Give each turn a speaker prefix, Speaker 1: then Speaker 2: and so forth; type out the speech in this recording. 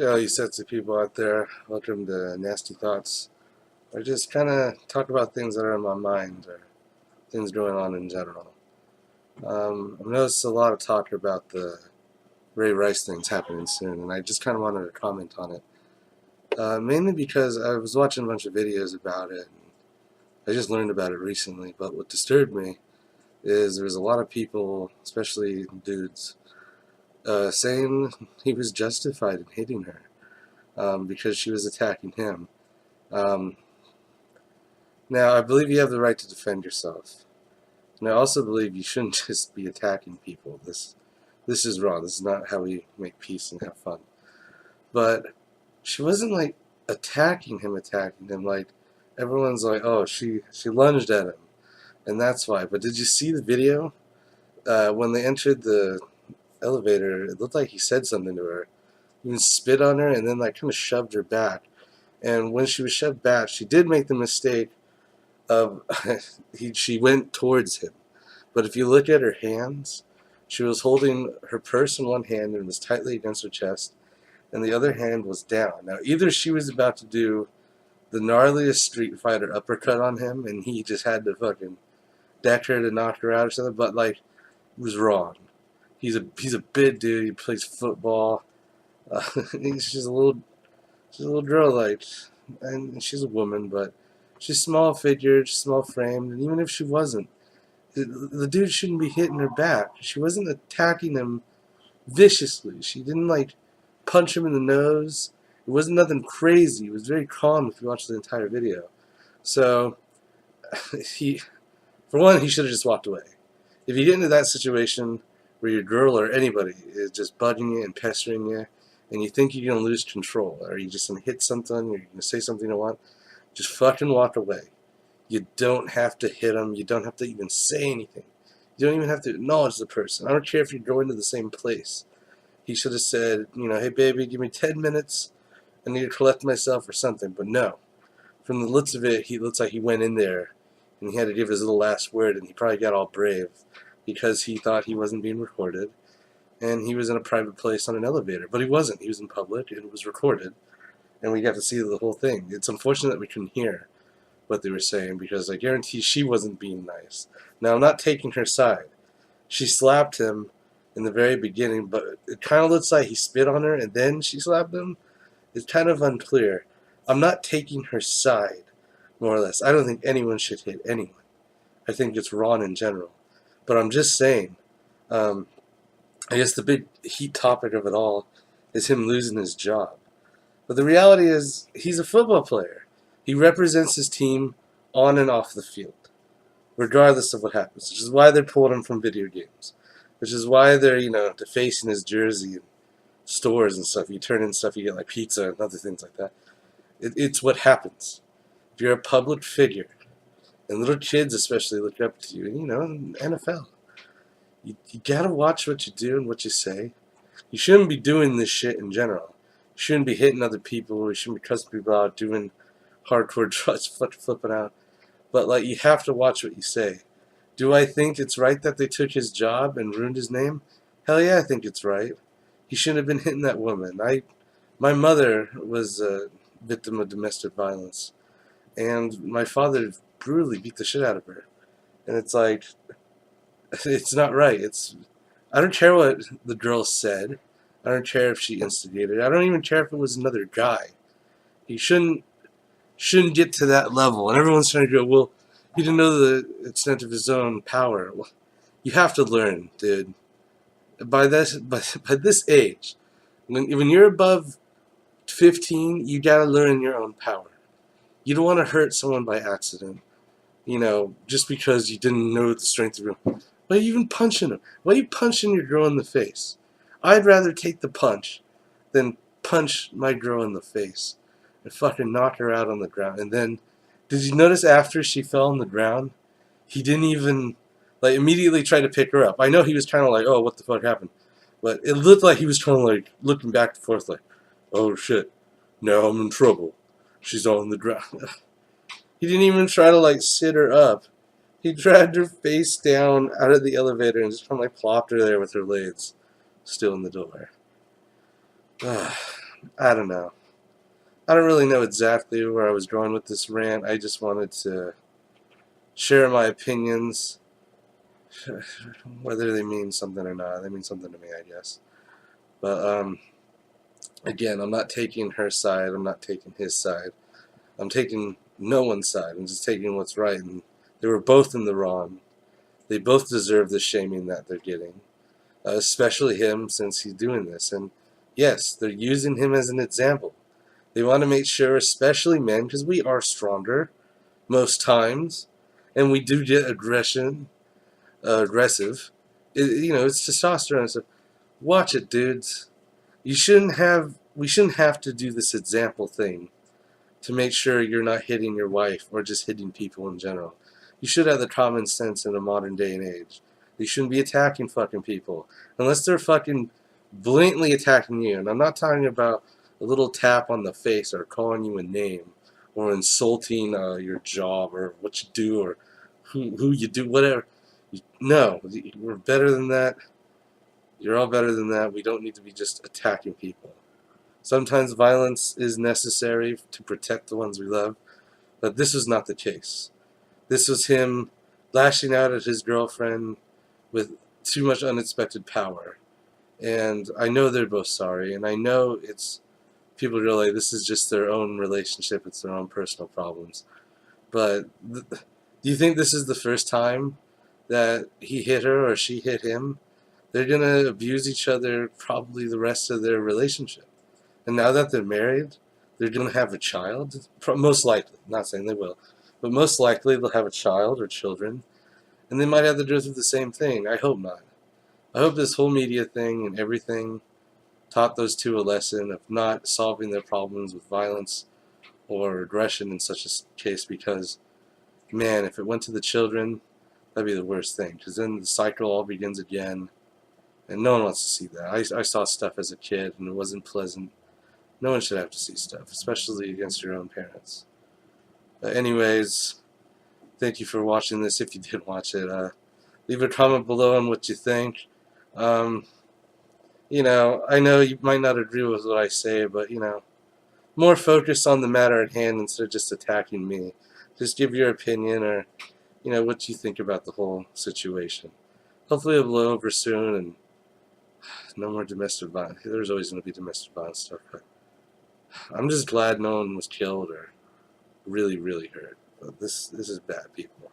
Speaker 1: Hey, all you sexy people out there, welcome to Nastyee Thoughts. I just kind of talk about things that are in my mind or things going on in general. I've noticed a lot of talk about the Ray Rice things happening soon, and I just kind of wanted to comment on it. Mainly because I was watching a bunch of videos about it, and I just learned about it recently, but what disturbed me is there was a lot of people, especially dudes, saying he was justified in hitting her because she was attacking him. Um, Now, I believe you have the right to defend yourself. And I also believe you shouldn't just be attacking people. This is wrong. This is not how we make peace and have fun. But she wasn't like attacking him. Like everyone's like, oh, she lunged at him, and that's why. But did you see the video? When they entered the elevator, it looked like he said something to her. He even spit on her, and then like kind of shoved her back. And when she was shoved back, she did make the mistake of she went towards him. But if you look at her hands, she was holding her purse in one hand and was tightly against her chest, and the other hand was down. Now, either she was about to do the gnarliest Street Fighter uppercut on him, and he just had to fucking deck her to knock her out or something, but like, it was wrong. He's a big dude. He plays football. She's a little girl, like, and she's a woman, but she's small figured, small framed, and even if she wasn't, the dude shouldn't be hitting her back. She wasn't attacking him viciously. She didn't like punch him in the nose. It wasn't nothing crazy. It was very calm if you watch the entire video. So he, for one, he should have just walked away. If you get into that situation where your girl or anybody is just bugging you and pestering you, and you think you're gonna lose control, or you're just gonna hit something, or you're gonna say something you don't want, just fucking walk away. You don't have to hit them. You don't have to even say anything. You don't even have to acknowledge the person. I don't care if you're going to the same place. He should have said, hey baby, give me 10 minutes. I need to collect myself or something. But no. From the looks of it, he looks like he went in there and he had to give his little last word, and he probably got all brave because he thought he wasn't being recorded. And he was in a private place on an elevator. But he wasn't. He was in public and it was recorded. And we got to see the whole thing. It's unfortunate that we couldn't hear what they were saying, because I guarantee she wasn't being nice. Now, I'm not taking her side. She slapped him in the very beginning, but it kind of looks like he spit on her and then she slapped him. It's kind of unclear. I'm not taking her side, more or less. I don't think anyone should hit anyone. I think it's wrong in general. But I'm just saying, I guess the big heat topic of it all is him losing his job. But the reality is, he's a football player. He represents his team on and off the field, regardless of what happens, which is why they're pulling him from video games, which is why they're, defacing his jersey in stores and stuff. You turn in stuff, you get like pizza and other things like that. It's what happens. If you're a public figure, and little kids especially look up to you, in NFL, you gotta watch what you do and what you say. You shouldn't be doing this shit in general. You shouldn't be hitting other people. You shouldn't be cussing people out, doing hardcore drugs, flipping out. But like, you have to watch what you say. Do I think it's right that they took his job and ruined his name? Hell yeah, I think it's right. He shouldn't have been hitting that woman. My mother was a victim of domestic violence, and my father brutally beat the shit out of her. And it's like, it's not right. I don't care what the girl said. I don't care if she instigated. I don't even care if it was another guy. He shouldn't get to that level. And everyone's trying to go, well, he didn't know the extent of his own power. Well, you have to learn, dude. By this age, when you're above 15, you gotta learn your own power. You don't want to hurt someone by accident, just because you didn't know the strength of your. Why are you even punching him? Why are you punching your girl in the face? I'd rather take the punch than punch my girl in the face and fucking knock her out on the ground. And then, did you notice after she fell on the ground, he didn't even, like, immediately try to pick her up? I know he was kind of like, oh, what the fuck happened? But it looked like he was kind of like looking back and forth like, oh shit, now I'm in trouble. She's on the ground. He didn't even try to like sit her up. He dragged her face down out of the elevator and just kind of like plopped her there with her legs still in the door. I don't know. I don't really know exactly where I was going with this rant. I just wanted to share my opinions, whether they mean something or not. They mean something to me, I guess. But again, I'm not taking her side. I'm not taking his side. I'm taking no one's side. I'm just taking what's right. And they were both in the wrong. They both deserve the shaming that they're getting, especially him since he's doing this. And yes, they're using him as an example. They want to make sure, especially men, because we are stronger most times, and we do get aggressive. It's testosterone. So watch it, dudes. You shouldn't have. We shouldn't have to do this example thing to make sure you're not hitting your wife or just hitting people in general. You should have the common sense in a modern day and age. You shouldn't be attacking fucking people unless they're fucking blatantly attacking you. And I'm not talking about a little tap on the face or calling you a name or insulting your job or what you do or who you do, whatever. No, we're better than that. You're all better than that. We don't need to be just attacking people. Sometimes violence is necessary to protect the ones we love, but this was not the case. This was him lashing out at his girlfriend with too much unexpected power. And I know they're both sorry, and I know it's people realize this is just their own relationship, it's their own personal problems. But do you think this is the first time that he hit her or she hit him? They're going to abuse each other probably the rest of their relationship. And now that they're married, they're going to have a child. Most likely. Not saying they will. But most likely they'll have a child or children. And they might have to go through the same thing. I hope not. I hope this whole media thing and everything taught those two a lesson of not solving their problems with violence or aggression in such a case, because, man, if it went to the children, that'd be the worst thing. Because then the cycle all begins again. And no one wants to see that. I saw stuff as a kid and it wasn't pleasant. No one should have to see stuff, especially against your own parents. Anyways, thank you for watching this. If you did watch it, leave a comment below on what you think. I know you might not agree with what I say, but, more focus on the matter at hand instead of just attacking me. Just give your opinion or, what you think about the whole situation. Hopefully it'll blow over soon and no more domestic violence. There's always going to be domestic violence stuff, but I'm just glad no one was killed or really, really hurt. But this is bad, people.